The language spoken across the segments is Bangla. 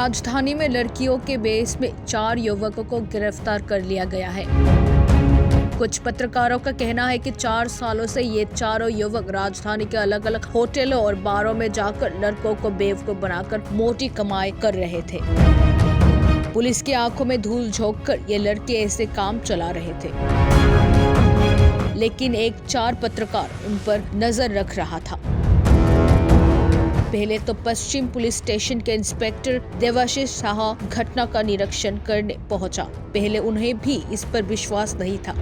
राजधानी में लड़कियों के बेस में 4 युवकों को गिरफ्तार कर लिया गया है। कुछ पत्रकारों का कहना है कि 4 सालों से ये चारों युवक राजधानी के अलग अलग होटलों और बारों में जाकर लड़कों को बेवकूफ बनाकर मोटी कमाई कर रहे थे। पुलिस की आंखों में धूल झोंककर ये लड़के ऐसे काम चला रहे थे, लेकिन एक 4 पत्रकार उन पर नजर रख रहा था। पहले तो पश्चिम पुलिस स्टेशन के इंस्पेक्टर देवाशीष शाह घटना का निरीक्षण करने पहुंचा। पहले उन्हें भी इस पर विश्वास नहीं था।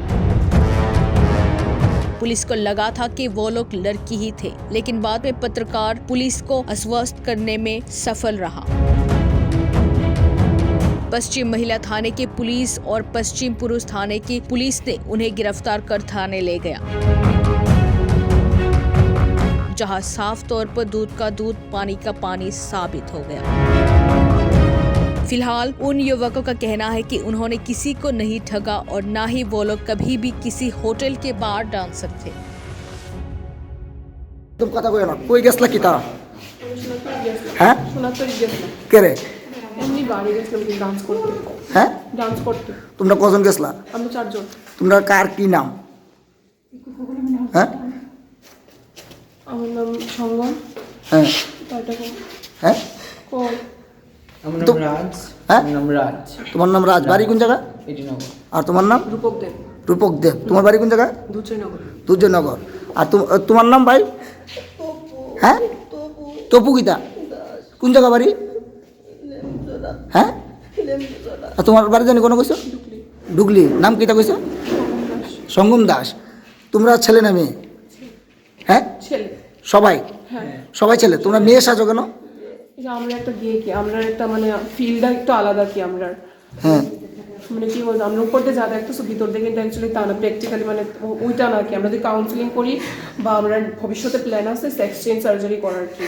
पुलिस को लगा था कि वो लोग लड़की ही थे, लेकिन बाद में पत्रकार पुलिस को आश्वस्त करने में सफल रहा। पश्चिम महिला थाने की पुलिस और पश्चिम पुरुष थाने की पुलिस ने उन्हें गिरफ्तार कर थाने ले गया, जहां साफ तौर पर दूध का दूध पानी का पानी साबित हो गया। फिलहाल उन युवकों का कहना है कि उन्होंने किसी को नहीं ठगा और ना ही वो लोग कभी भी किसी होटल के बार डांसर थे। तुम कथा কইও না কই গেছলা কি তারা হ্যাঁ সোনাতরি গেছলা কে রে এমনি বাড়ি গেছলাম কি ডান্স করতে হ্যাঁ ডান্স করতে তোমরা কজন গেছলা আমরা 4 জন তোমরা কার কি নাম হ্যাঁ আমার নাম সঙ্গম হ্যাঁ তারটা হ্যাঁ কোন আমার তো- নাম রাজ হ্যাঁ? আমার নাম রাজ তোমার নাম রাজ, বাড়ি কোন জায়গা? এটিনগর। আর তোমার নাম? রূপক দেব রূপক দেব। তোমার বাড়ি কোন জায়গা? দুচৈনগর দুর্জয়নগর। আর তোমার নাম ভাই? হ্যাঁ তপু গীতা। কোন জায়গা বাড়ি? হ্যাঁ আর তোমার বাড়ি জানি কোনো কইছো? ডুগলি। নাম কিটা কইছো? সঙ্গম দাস। তোমরা ছেলে না মেয়ে? হ্যাঁ ছেলে সবাই হ্যাঁ সবাই ছেলে। তোমরা মেয়ে সাজো কেন? এই যে আমরা একটা গিয়ে কি আমরা একটা মানে ফিল্ডটা একটু আলাদা কি আমরা হ্যাঁ মানে কি বলবো আমরা উপর দিয়ে যা দেখতেছো ভিতর দিয়ে কিন্তু অ্যাকচুয়ালি তা না প্র্যাকটিক্যালি মানে ওইটা না কি আমরা যদি কাউন্সিলিং করি বা আমরা ভবিষ্যতে প্ল্যান আছে সেক্স চেঞ্জ সার্জারি করার কি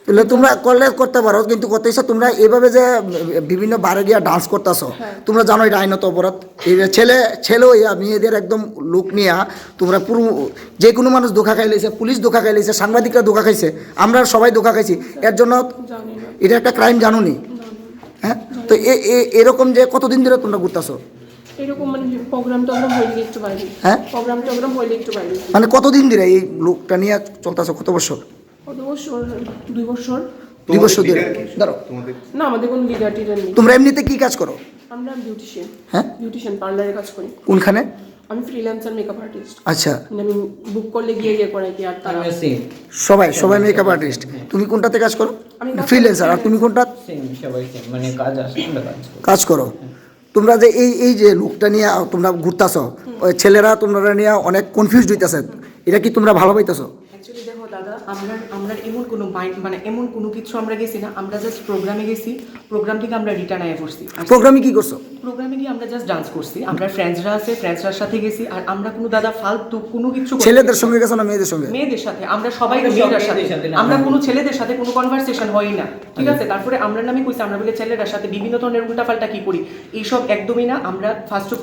তাহলে তোমরা করলে করতে পারো, কিন্তু করতেছ তোমরা এভাবে যে বিভিন্ন বারে গিয়ে ডান্স করতেছো, তোমরা জানো এটা আইনত অপরাধ। এই যে ছেলে হইয়া মেয়েদের একদম লুক নিয়া তোমরা পুরো যে কোনো মানুষ ধোকা খাইলেছে, পুলিশ ধোকা খাইলেছে, সাংবাদিকরা ধোকা খাইছে, আমরা সবাই ধোকা খাইছি। এর জন্য জানি না এটা একটা ক্রাইম, জানো নি? হ্যাঁ তো এরকম যে কতদিন ধরে তোমরা ঘুরতেছো? এরকম মানে প্রোগ্রামটা আমরা হইলে একটু বাইরে হ্যাঁ প্রোগ্রাম হইলে একটু বাইরে মানে কতদিন ধরে এই লোকটা নিয়ে চলতেছো? কত বছর? কত বছর 2 বছর 2 বছর ধরে। ধরো না আমাদের কোনো লিডার টিডার নেই তোমরা এমনিতে কি কাজ করো? আমরা বিউটিশিয়ান হ্যাঁ পার্লারে কাজ করি। কোনখানে? আমি ফ্রিল্যান্সার মেকআপ আর্টিস্ট আচ্ছা মানে আমি বুক করলে গিয়ে করাই কি আর তারা আমি সেম সবাই মেকআপ আর্টিস্ট। তুমি কোনটাতে কাজ করো? আমি ফ্রিল্যান্সার। আর তুমি কোনটা সেম সবাই সেম মানে কাজ আসে আমরা কাজ করো? তোমরা যে এই যে লোকটা নিয়ে তোমরা ঘুরতেছো, ওই ছেলেরা তোমরা নিয়ে অনেক কনফিউজড হইতেছে, এটা কি তোমরা ভালো পাইতেছো? অ্যাকচুয়ালি দেখো দাদা আমরা এমন কোনো মাইন্ড মানে এমন কোনো কিছু আমরা গেছি না, আমরা জাস্ট প্রোগ্রামে গেছি, প্রোগ্রাম থেকে আমরা রিটার্ন আয়া পড়ছি। প্রোগ্রামে কি করছো? প্রোগ্রামে গিয়ে আমরা জাস্ট ডান্স করছি, আমরা ফ্রেন্ডসরার সাথে গেছি। আর আমরা কোনো দাদা ফালতু কোনো কিছু ছেলেদের সঙ্গে গেছো না মেয়েদের সঙ্গে? মেয়েদের সাথে আমরা সবাই মেয়েদের সাথে, আমরা কোনো ছেলেদের সাথে কোনো কনভারসেশন হই না, ঠিক আছে? তারপরে আমরা নামে কইছি আমরা বলে ছেলেদের সাথে বিভিন্ন ধরনের উল্টাপাল্টা কি করি এইসব একদমই না। আমরা ফার্স্ট অফ